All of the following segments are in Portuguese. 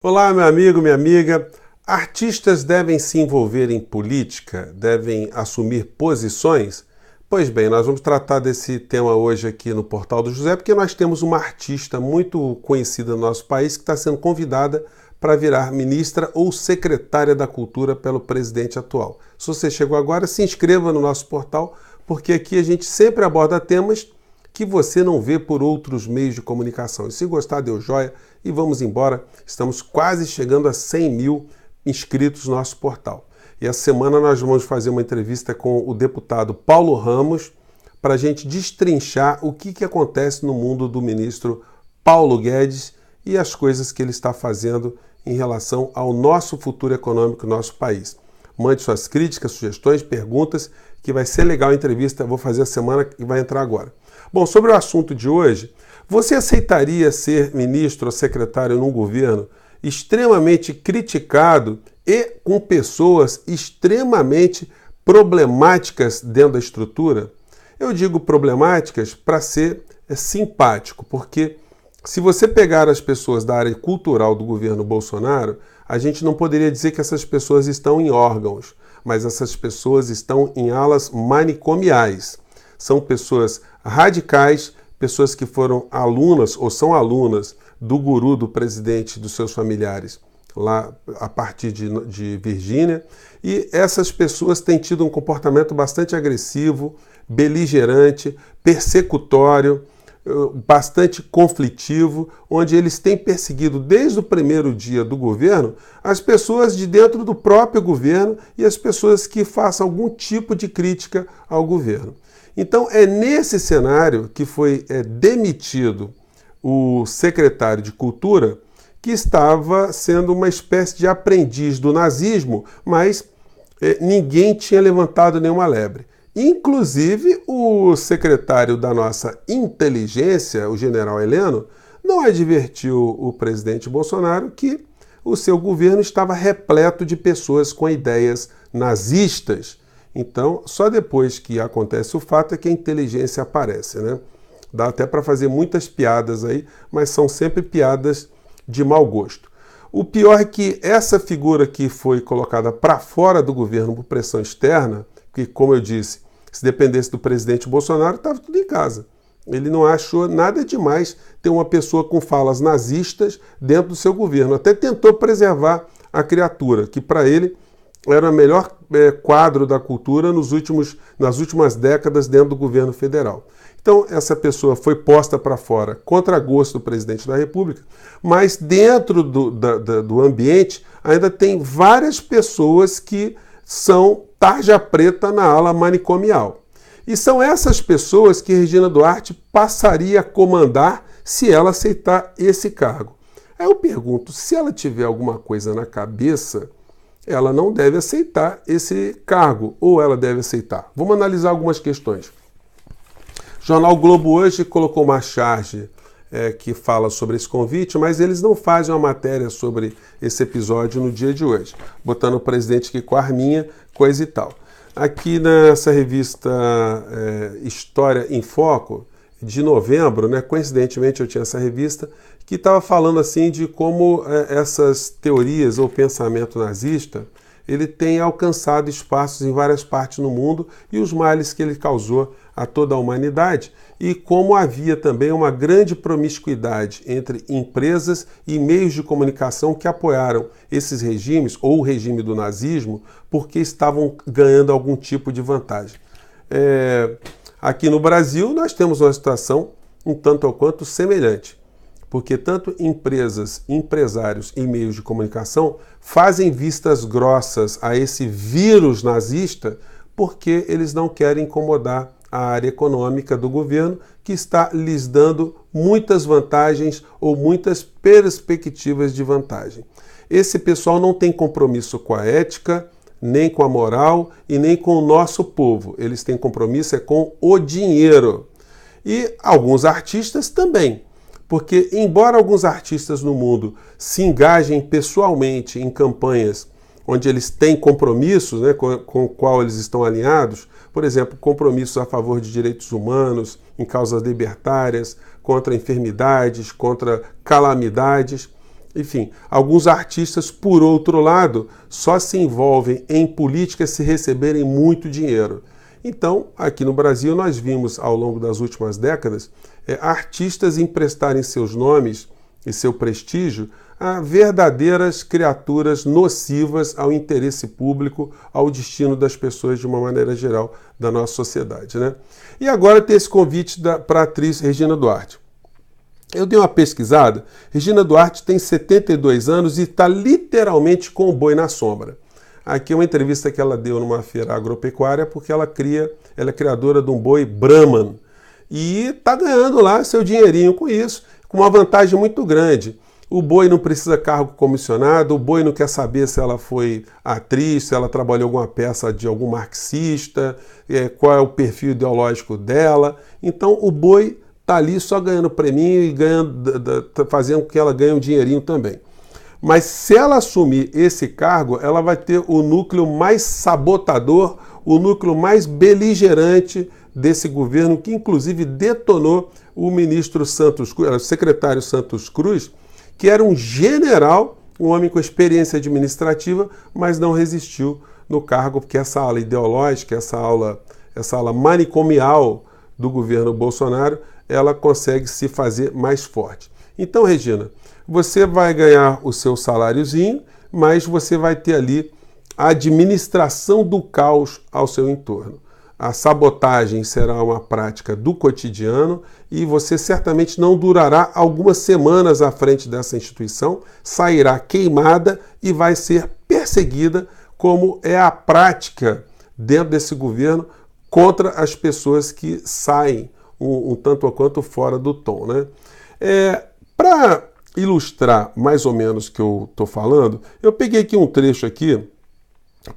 Olá, meu amigo, minha amiga. Artistas devem se envolver em política? Devem assumir posições? Pois bem, nós vamos tratar desse tema hoje aqui no Portal do José, porque nós temos uma artista muito conhecida no nosso país que está sendo convidada para virar ministra ou secretária da Cultura pelo presidente atual. Se você chegou agora, se inscreva no nosso portal, porque aqui a gente sempre aborda temas que você não vê por outros meios de comunicação. E se gostar, deu joia e vamos embora. Estamos quase chegando a 100 mil inscritos no nosso portal. E essa semana nós vamos fazer uma entrevista com o deputado Paulo Ramos para a gente destrinchar o que acontece no mundo do ministro Paulo Guedes e as coisas que ele está fazendo em relação ao nosso futuro econômico, nosso país. Mande suas críticas, sugestões, perguntas, que vai ser legal a entrevista. Eu vou fazer a semana que vai entrar agora. Bom, sobre o assunto de hoje, você aceitaria ser ministro ou secretário num governo extremamente criticado e com pessoas extremamente problemáticas dentro da estrutura? Eu digo problemáticas para ser simpático, porque se você pegar as pessoas da área cultural do governo Bolsonaro, a gente não poderia dizer que essas pessoas estão em órgãos, mas essas pessoas estão em alas manicomiais. São pessoas radicais, pessoas que foram alunas ou são alunas do guru do presidente e dos seus familiares, lá a partir de Virgínia. E essas pessoas têm tido um comportamento bastante agressivo, beligerante, persecutório, bastante conflitivo, onde eles têm perseguido desde o primeiro dia do governo as pessoas de dentro do próprio governo e as pessoas que façam algum tipo de crítica ao governo. Então é nesse cenário que foi demitido o secretário de Cultura, que estava sendo uma espécie de aprendiz do nazismo, mas ninguém tinha levantado nenhuma lebre. Inclusive, o secretário da nossa inteligência, o general Heleno, não advertiu o presidente Bolsonaro que o seu governo estava repleto de pessoas com ideias nazistas. Então, só depois que acontece o fato é que a inteligência aparece, né? Dá até para fazer muitas piadas aí, mas são sempre piadas de mau gosto. O pior é que essa figura que foi colocada para fora do governo por pressão externa, que, como eu disse, se dependesse do presidente Bolsonaro, estava tudo em casa. Ele não achou nada demais ter uma pessoa com falas nazistas dentro do seu governo. Até tentou preservar a criatura, que para ele era o melhor quadro da cultura nas últimas décadas dentro do governo federal. Então, essa pessoa foi posta para fora contra gosto do presidente da República, mas dentro do ambiente ainda tem várias pessoas que são tarja preta na ala manicomial. E são essas pessoas que Regina Duarte passaria a comandar se ela aceitar esse cargo. Aí eu pergunto, se ela tiver alguma coisa na cabeça, ela não deve aceitar esse cargo, ou ela deve aceitar? Vamos analisar algumas questões. O jornal Globo hoje colocou uma charge que fala sobre esse convite, mas eles não fazem uma matéria sobre esse episódio no dia de hoje, botando o presidente aqui com a arminha, coisa e tal. Aqui nessa revista História em Foco, de novembro, né, coincidentemente eu tinha essa revista, que estava falando assim de como essas teorias ou pensamento nazista, ele tem alcançado espaços em várias partes no mundo e os males que ele causou a toda a humanidade, e como havia também uma grande promiscuidade entre empresas e meios de comunicação que apoiaram esses regimes, ou o regime do nazismo, porque estavam ganhando algum tipo de vantagem. Aqui no Brasil nós temos uma situação um tanto ou quanto semelhante, porque tanto empresas, empresários e meios de comunicação fazem vistas grossas a esse vírus nazista porque eles não querem incomodar a área econômica do governo, que está lhes dando muitas vantagens ou muitas perspectivas de vantagem. Esse pessoal não tem compromisso com a ética, nem com a moral e nem com o nosso povo. Eles têm compromisso com o dinheiro. E alguns artistas também. Porque, embora alguns artistas no mundo se engajem pessoalmente em campanhas onde eles têm compromissos, né, com o qual eles estão alinhados, por exemplo, compromissos a favor de direitos humanos, em causas libertárias, contra enfermidades, contra calamidades, Enfim, alguns artistas, por outro lado, só se envolvem em política se receberem muito dinheiro. Então, aqui no Brasil, nós vimos ao longo das últimas décadas artistas emprestarem seus nomes e seu prestígio a verdadeiras criaturas nocivas ao interesse público, ao destino das pessoas de uma maneira geral da nossa sociedade, né? E agora tem esse convite para a atriz Regina Duarte. Eu dei uma pesquisada. Regina Duarte tem 72 anos e está literalmente com o boi na sombra. Aqui é uma entrevista que ela deu numa feira agropecuária porque ela é criadora de um boi Brahman e está ganhando lá seu dinheirinho com isso, com uma vantagem muito grande. O boi não precisa cargo comissionado, o boi não quer saber se ela foi atriz, se ela trabalhou em alguma peça de algum marxista, qual é o perfil ideológico dela. Então o boi está ali só ganhando preminho e fazendo com que ela ganhe um dinheirinho também. Mas se ela assumir esse cargo, ela vai ter o núcleo mais sabotador, o núcleo mais beligerante desse governo, que inclusive detonou o ministro Santos Cruz, o secretário Santos Cruz, que era um general, um homem com experiência administrativa, mas não resistiu no cargo, porque essa ala ideológica, essa ala manicomial do governo Bolsonaro, ela consegue se fazer mais forte. Então, Regina, você vai ganhar o seu saláriozinho, mas você vai ter ali a administração do caos ao seu entorno. A sabotagem será uma prática do cotidiano e você certamente não durará algumas semanas à frente dessa instituição, sairá queimada e vai ser perseguida, como é a prática dentro desse governo contra as pessoas que saem um tanto ou quanto fora do tom, né? Para ilustrar mais ou menos o que eu estou falando, eu peguei aqui um trecho aqui,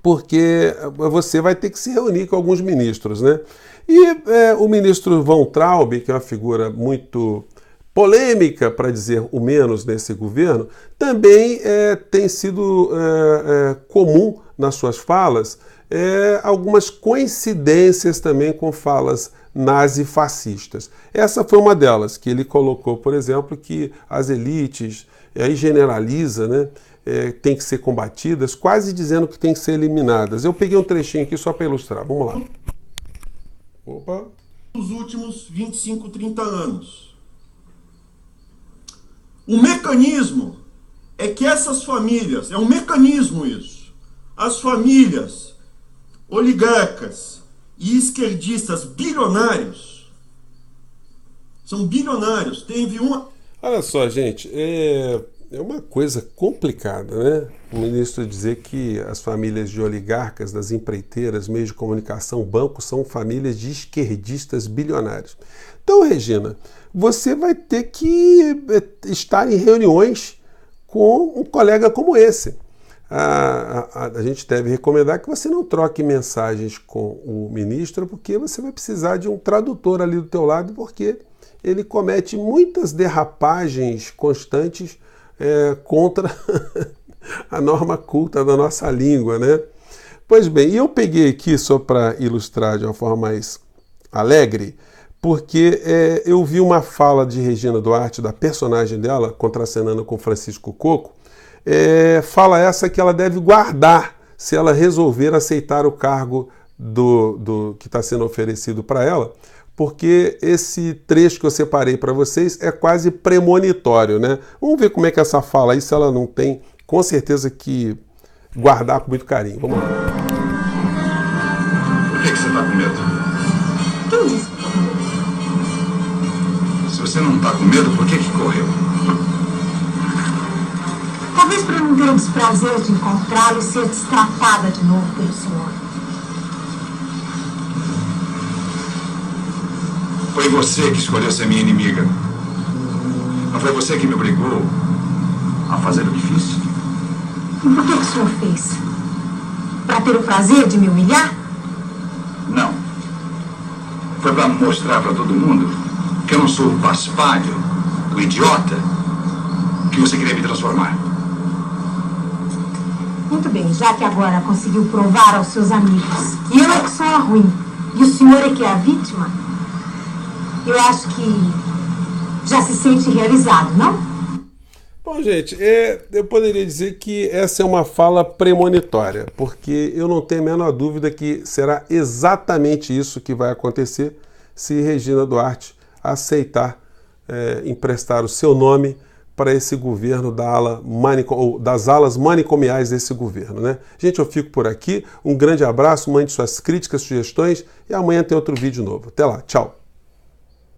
porque você vai ter que se reunir com alguns ministros, né? E o ministro Von Traub, que é uma figura muito polêmica, para dizer o menos, nesse governo, também tem sido comum nas suas falas algumas coincidências também com falas nazifascistas. Essa foi uma delas, que ele colocou, por exemplo, que as elites, aí generaliza, né? Tem que ser combatidas, quase dizendo que tem que ser eliminadas. Eu peguei um trechinho aqui só para ilustrar. Vamos lá. Opa. Nos últimos 25, 30 anos. O mecanismo é que essas famílias, é um mecanismo isso, as famílias oligarcas e esquerdistas bilionários, são bilionários, teve uma... Olha só, gente, é uma coisa complicada, né? O ministro dizer que as famílias de oligarcas, das empreiteiras, meios de comunicação, bancos, são famílias de esquerdistas bilionários. Então, Regina, você vai ter que estar em reuniões com um colega como esse. A gente deve recomendar que você não troque mensagens com o ministro, porque você vai precisar de um tradutor ali do teu lado, porque ele comete muitas derrapagens constantes contra a norma culta da nossa língua, né? Pois bem, e eu peguei aqui só para ilustrar de uma forma mais alegre, porque eu vi uma fala de Regina Duarte, da personagem dela, contracenando com Francisco Coco, fala essa que ela deve guardar se ela resolver aceitar o cargo que está sendo oferecido para ela, porque esse trecho que eu separei para vocês é quase premonitório, né? Vamos ver como é que essa fala aí, se ela não tem, com certeza, que guardar com muito carinho. Vamos lá. Por que você está com medo? Quem disse? Se você não está com medo, por que correu? Talvez para não ter o desprazer de encontrá-lo e ser destratada de novo pelo senhor. Foi você que escolheu ser minha inimiga. Não foi você que me obrigou a fazer o que fiz? E por que o senhor fez? Para ter o prazer de me humilhar? Não. Foi para mostrar para todo mundo que eu não sou o paspalho, o idiota que você queria me transformar. Muito bem, já que agora conseguiu provar aos seus amigos que eu é que sou a ruim e o senhor é que é a vítima, eu acho que já se sente realizado, não? Bom, gente, eu poderia dizer que essa é uma fala premonitória, porque eu não tenho a menor dúvida que será exatamente isso que vai acontecer se Regina Duarte aceitar emprestar o seu nome para esse governo das alas manicomiais desse governo, né? Gente, eu fico por aqui. Um grande abraço, mande suas críticas, sugestões e amanhã tem outro vídeo novo. Até lá, tchau!